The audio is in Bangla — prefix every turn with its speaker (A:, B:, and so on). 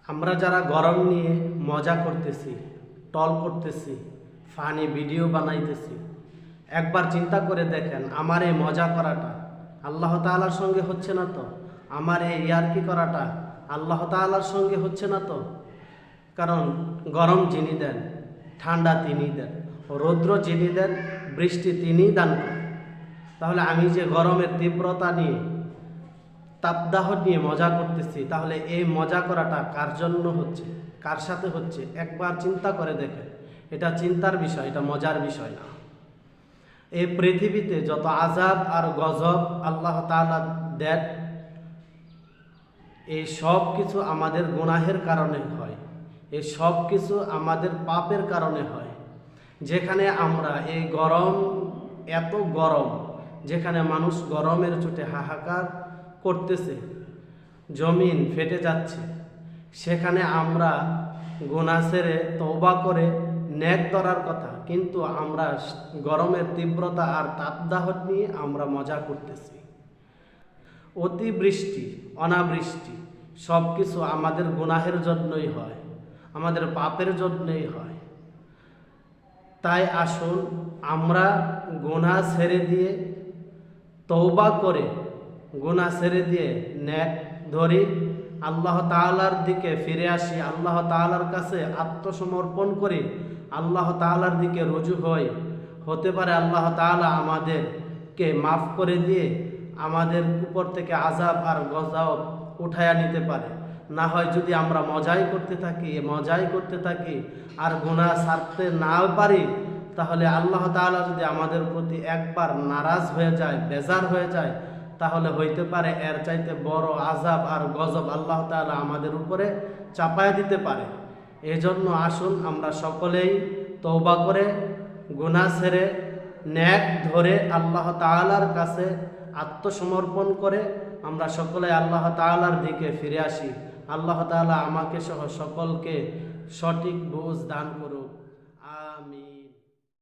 A: আমরা যারা গরম নিয়ে মজা করতেছি, টল করতেছি, ফানি ভিডিও বানাইতেছি, একবার চিন্তা করে দেখেন আমার এই মজা করাটা আল্লাহ তাআলার সঙ্গে হচ্ছে না তো? আমার এই ইয়ার্কি করাটা আল্লাহ তাআলার সঙ্গে হচ্ছে না তো? কারণ গরম যিনি দেন, ঠান্ডা তিনি দেন, রৌদ্র যিনি দেন, বৃষ্টি তিনিই দান করেন। তাহলে আমি যে গরমের তীব্রতা নিয়ে, তাপদাহ নিয়ে মজা করতেছি, তাহলে এই মজা করাটা কার জন্য হচ্ছে, কার সাথে হচ্ছে? একবার চিন্তা করে দেখেন। এটা চিন্তার বিষয়, এটা মজার বিষয় না। এই পৃথিবীতে যত আযাব আর গজব আল্লাহ তাআলা দেন, এই সব কিছু আমাদের গুনাহের কারণে হয়, এই সব কিছু আমাদের পাপের কারণে হয়। যেখানে আমরা এই গরম, এত গরম, যেখানে মানুষ গরমের চোটে হাহাকার করতেছে, জমিন ফেটে যাচ্ছে, সেখানে আমরা গুনাহ ছেড়ে তওবা করে নেক ধরার কথা, কিন্তু আমরা গরমের তীব্রতা আর তাপদাহ নিয়ে আমরা মজা করতেছি। অতিবৃষ্টি, অনাবৃষ্টি সব কিছু আমাদের গুনাহের জন্যই হয়, আমাদের পাপের জন্যই হয়। তাই আসুন আমরা গুনাহ ছেড়ে দিয়ে, তওবা করে গুনাহ ছেড়ে দিয়ে নেক ধরি, আল্লাহ তাআলার দিকে ফিরে আসি, আল্লাহ তাআলার কাছে আত্মসমর্পণ করি, আল্লাহ তাআলার দিকে রুজু হই। হতে পারে আল্লাহ তাআলা আমাদেরকে মাফ করে দিয়ে আমাদের উপর থেকে আযাব আর গজব উঠায়া নিতে পারে। না হয় যদি আমরা মজাই করতে থাকি আর গুনাহ ছাড়তে না পারি, তাহলে আল্লাহ তাআলা যদি আমাদের প্রতি একবার নারাজ হয়ে যায়, বেজার হয়ে যায়, তাহলে হইতে পারে এর চাইতে বড় আযাব আর গজব আল্লাহ তাআলা আমাদের উপরে চাপায় দিতে পারে। এজন্য আসুন আমরা সকলেই তওবা করে, গুনাহ ছেড়ে, নেক ধরে আল্লাহ তাআলার কাছে আত্মসমর্পণ করে আমরা সকলে আল্লাহ তাআলার দিকে ফিরে আসি। আল্লাহ তাআলা আমাকে সহ সকলকে সঠিক বুঝ দান করুক। আমিন।